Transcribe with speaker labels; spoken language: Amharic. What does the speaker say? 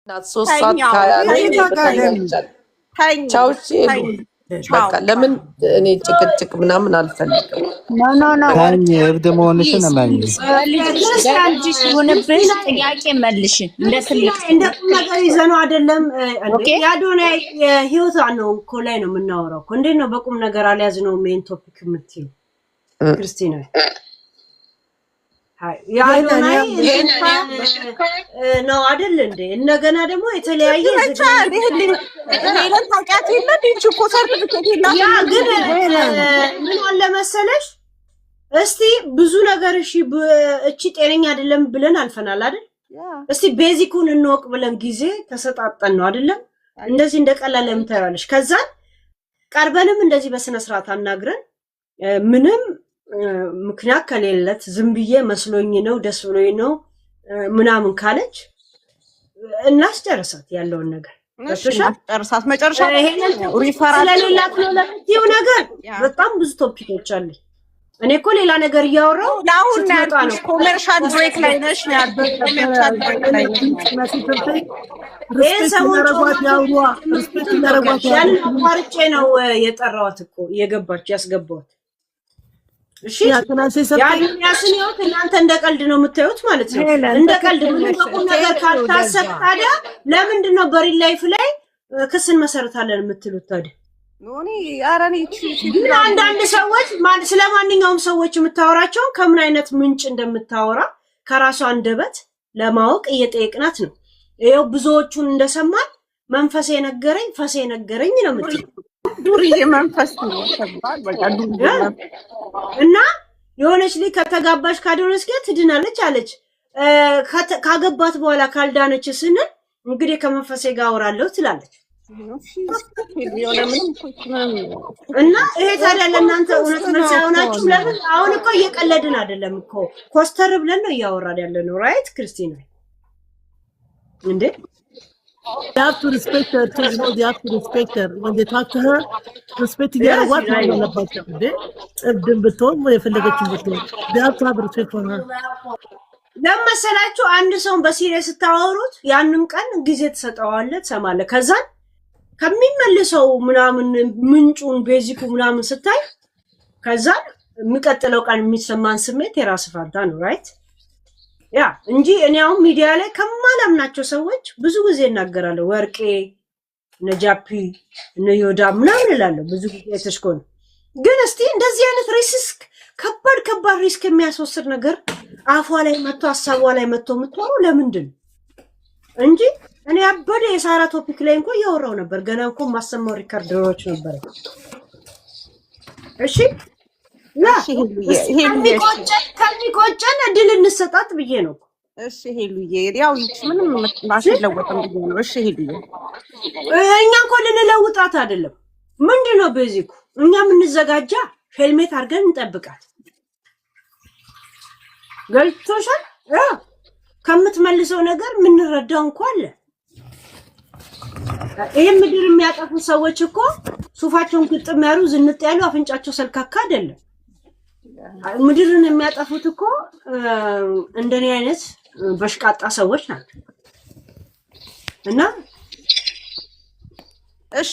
Speaker 1: 3 ሰዓት ቻው በቃ ለምን እኔ ጭቅጭቅ ምናምን አልፈልግም።
Speaker 2: ታኝ እብድ መሆንሽን እመኝ።
Speaker 3: ልጅሽ ሆነብሽ ጥያቄ መልሽ እንደ ትልቅ
Speaker 4: እንደ ነገር ይዘነው አይደለም። ያዶናይ የህይወት ነው እኮ ላይ ነው የምናወራው እኮ። እንዴት ነው በቁም ነገር አልያዝነውም ይሄን ቶፒክ የምትይው ክርስቲና? ያዶናይ ነው አይደል እንዴ? እንደገና ደግሞ የተለያየ ያ ግን ምን አለ መሰለሽ፣ እስቲ ብዙ ነገር እሺ እቺ ጤነኛ አይደለም ብለን አልፈናል አይደል? እስቲ ቤዚኩን እንወቅ ብለን ጊዜ ተሰጣጣን ነው አይደለም? እንደዚህ እንደቀላለም ታያለሽ። ከዛ ቀርበንም እንደዚህ በስነ ስርዓት አናግረን ምንም ምክንያት ከሌለት ዝም ብዬ መስሎኝ ነው ደስ ብሎኝ ነው ምናምን ካለች እናስጨርሳት ያለውን ነገር
Speaker 5: እናስጨርሳት። መጨረሻ
Speaker 4: ሪፈራል ስለሌላት ነው ለምትይው ነገር በጣም ብዙ ቶፒኮች አሉ። እኔ እኮ ሌላ ነገር እያወራው
Speaker 5: ለአሁን ነው ኮመርሻል ብሬክ ላይ ነሽ ነው ያልኩት። ኮመርሻል ብሬክ ላይ ነሽ
Speaker 4: አቋርጬ ነው የጠራዋት እኮ የገባች ያስገባዋት። እሺ ያስን ይወት እናንተ እንደ ቀልድ ነው የምታዩት ማለት ነው። እንደ ቀልድ ምንም ነገር ካልታሰብ ታዲያ ለምንድን ነው በሪል ላይፍ ላይ ክስን መሰረታለን የምትሉት ታዲያ? ግን አንዳንድ ሰዎች ስለማንኛውም ሰዎች የምታወራቸው ከምን አይነት ምንጭ እንደምታወራ ከራሷ አንደበት ለማወቅ እየጠየቅናት ነው። ይሄው ብዙዎቹን እንደሰማን መንፈሴ ነገረኝ ፈሴ ነገረኝ ነው የምትለው።
Speaker 5: ዱርዬ መንፈስ ነው ተባል በቃ ዱርዬ
Speaker 4: እና የሆነች ልጅ ከተጋባሽ ካዶነስ ጋር ትድናለች አለች። ካገባት በኋላ ካልዳነች ስንል እንግዲህ ከመንፈሴ ጋር አወራለሁ ትላለች። እና ይሄ ታዲያ ለእናንተ እውነት መልስ አይሆናችሁ? ለምን አሁን እኮ እየቀለድን አይደለም እኮ ኮስተር ብለን ነው እያወራን ያለ ነው። ራይት ክርስቲና እንዴ?
Speaker 6: You have to respect her too. You know, you have to respect her. When they talk to her, respect her. What is all about them? They have to have respect for her.
Speaker 4: ለመሰላችሁ አንድ ሰው በሲሪየስ ታወሩት ያንን ቀን ጊዜ ተሰጣዋለህ ሰማለ። ከዛ ከሚመልሰው ምናምን ምንጩን ቤዚኩ ምናምን ስታይ ከዛ የሚቀጥለው ቀን የሚሰማን ስሜት የራስ ፋንታ ነው። ራይት ያ እንጂ እኔ አሁን ሚዲያ ላይ ከማላምናቸው ሰዎች ብዙ ጊዜ እናገራለሁ። ወርቄ ነጃፒ ነዮዳ ምናምን እላለሁ ብዙ ጊዜ ተሽኮን። ግን እስቲ እንደዚህ አይነት ሪስክ ከባድ ሪስክ የሚያስወስድ ነገር አፏ ላይ መጥቶ ሐሳቧ ላይ መጥቶ የምትወሩ ለምንድን እንጂ እኔ አበደ የሳራ ቶፒክ ላይ እንኳን ያወራው ነበር። ገና እንኳን ማሰማው ሪካርዶች ነበር። እሺ ከሚቆጨን እድል እንሰጣት ብዬ ነው።
Speaker 5: እሺ ሄሉዬ ያው ምንም ማስለወጥም ብዬ ነው። እሺ ሄሉዬ
Speaker 4: እኛ እንኳን ልንለውጣት አይደለም። ምንድነው በዚህኩ እኛ የምንዘጋጃ ሄልሜት አድርገን እንጠብቃት። ገልቶሻል? ከምትመልሰው ነገር የምንረዳው እንኳን አለ። ይሄ ምድር የሚያጠፉ ሰዎች እኮ ሱፋቸውን ግጥም ያሉ ዝንጥ ያሉ አፍንጫቸው ሰልካካ አይደለም። ምድርን የሚያጠፉት እኮ እንደኔ አይነት በሽቃጣ ሰዎች ናቸው። እና
Speaker 5: እሺ